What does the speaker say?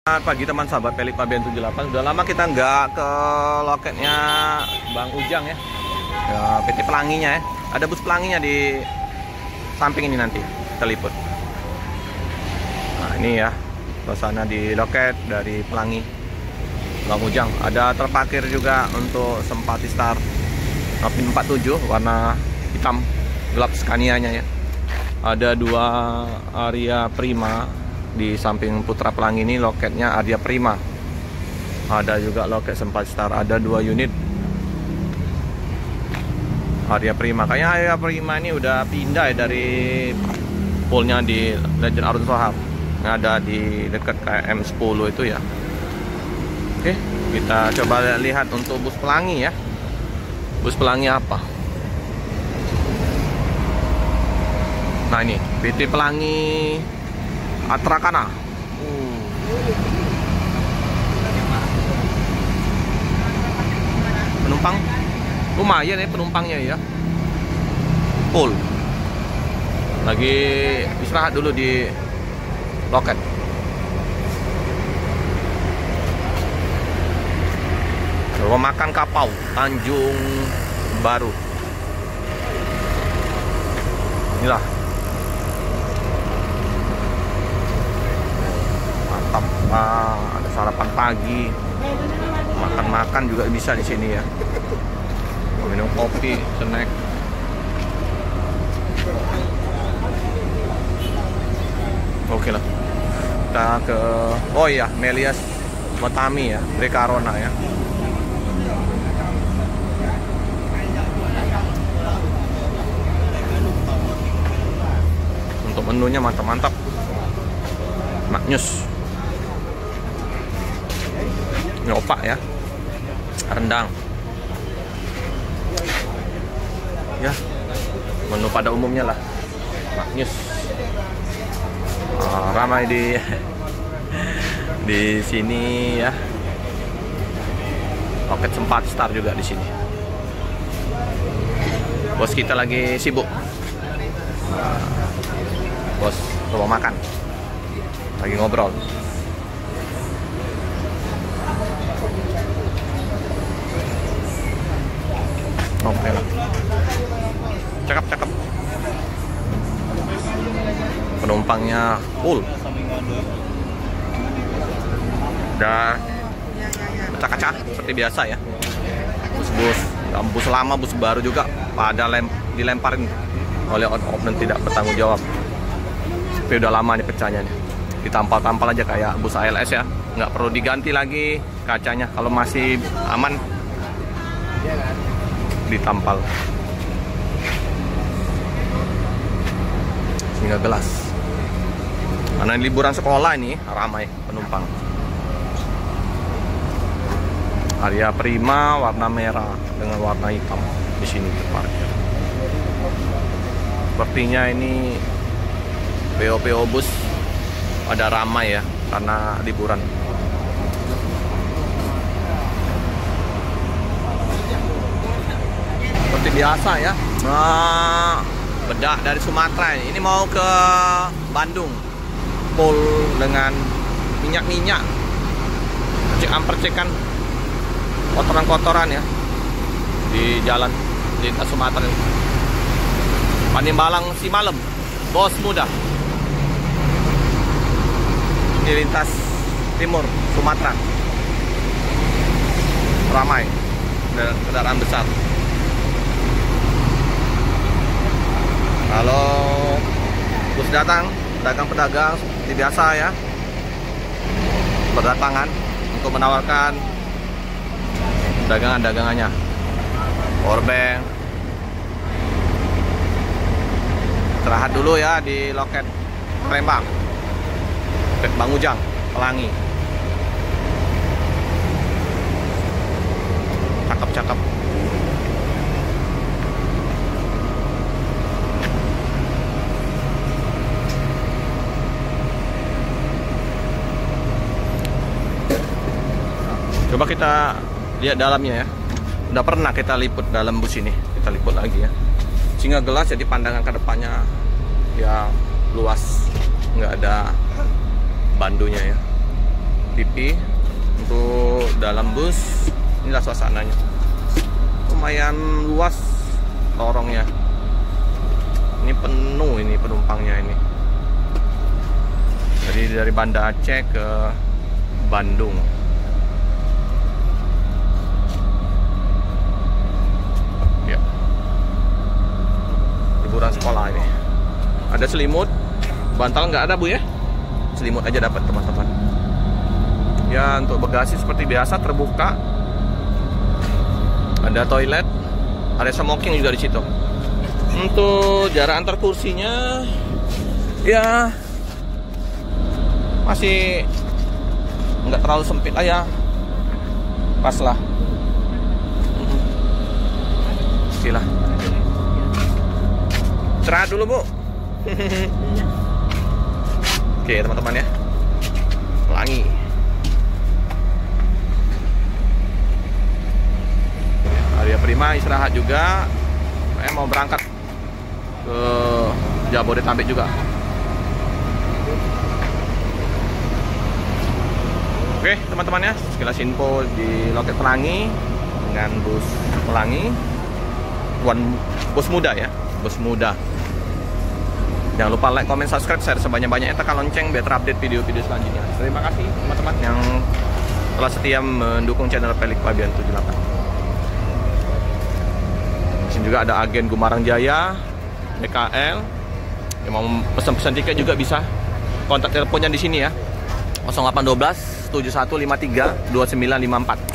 Selamat pagi teman sahabat Pelik Pabean 78. Sudah lama kita nggak ke loketnya Bang Ujang ya, PT Pelanginya ya. Ada bus pelanginya di samping ini, nanti kita liput. Nah ini ya suasana di loket dari Pelangi Bang Ujang. Ada terparkir juga untuk Sempati Star 47 warna hitam gelap Scania-nya ya. Ada dua Aria Prima. Di samping Putra Pelangi ini loketnya Arya Prima. Ada juga loket Sempati Star, ada 2 unit Arya Prima. Kayaknya Arya Prima ini udah pindah ya dari poolnya di Legend Arun Sohar yang ada di dekat KM 10 itu ya. Oke, kita coba lihat untuk bus Pelangi ya. Bus Pelangi apa? Nah ini PT Pelangi Atrakana. Penumpang lumayan ya penumpangnya ya. Full. Lagi istirahat dulu di loket. Rumah makan Kapau Tanjung Baru. Inilah. Ada sarapan pagi, makan-makan juga bisa di sini ya. Minum kopi, snack. Oke lah. Kita ke Melias Motami ya, Brekarona ya. Untuk menunya mantap-mantap. Maknyus. Ini opak ya, rendang ya, menu pada umumnya lah, maknyus. Ramai di sini ya. Loket Sempati Star juga di sini. Bos kita lagi sibuk, bos rumah makan lagi ngobrol. Oke lah, cakep. Penumpangnya full. Udah kaca-kaca seperti biasa ya. Bus lama, bus baru juga pada dilemparin oleh on-off dan tidak bertanggung jawab. Tapi udah lama nih pecahnya nih. Ditampal-tampal aja kayak bus ALS ya. Nggak perlu diganti lagi kacanya kalau masih aman. Ditampal sehingga gelas. Karena liburan sekolah ini ramai penumpang. Arya Prima warna merah dengan warna hitam di sini terparkir. Sepertinya ini PO bus ada ramai ya karena liburan. Seperti biasa ya. Bedak dari Sumatera ini mau ke Bandung. Pol dengan minyak-minyak. Percikan kotoran-kotoran ya di jalan lintas Sumatera ini. Panimbalang Simalem, bos muda. Di lintas timur Sumatera. Ramai kendaraan besar. Kalau bus datang, pedagang-pedagang seperti biasa ya, berdatangan untuk menawarkan dagangan-dagangannya. Powerbank. Istirahat dulu ya di loket Palembang, loket Bang Ujang Pelangi. Cakep. Coba kita lihat dalamnya ya. Udah pernah kita liput dalam bus ini, kita liput lagi ya. Sehingga gelas, jadi pandangan ke depannya ya luas, nggak ada bandunya ya. TV. Untuk dalam bus, inilah suasananya. Lumayan luas lorongnya. Ini penuh ini penumpangnya ini. Jadi dari Banda Aceh ke Bandung. Ya. Liburan sekolah ini. Ada selimut, bantal nggak ada Bu ya? Selimut aja dapat teman-teman. Ya, untuk bagasi seperti biasa terbuka. Ada toilet, ada smoking juga di situ. Untuk jarak antar kursinya, ya masih nggak terlalu sempit lah ya, pas lah. Oke lah. Istirahat dulu Bu. Oke teman-teman ya, Pelangi. Arya Prima istirahat juga. Saya mau berangkat ke Jabodetabek juga. Oke teman-teman ya, sekilas info di loket Pelangi dengan bus Pelangi. Bus muda ya, bus muda. Jangan lupa like, comment, subscribe, share sebanyak-banyaknya, tekan lonceng biar terupdate video-video selanjutnya. Terima kasih teman-teman yang telah setia mendukung channel Pelik Pabian 78. Di sini juga ada agen Gumarang Jaya, BKL. Yang mau pesan-pesan tiket juga bisa kontak teleponnya di sini ya. 0812 7153 2954.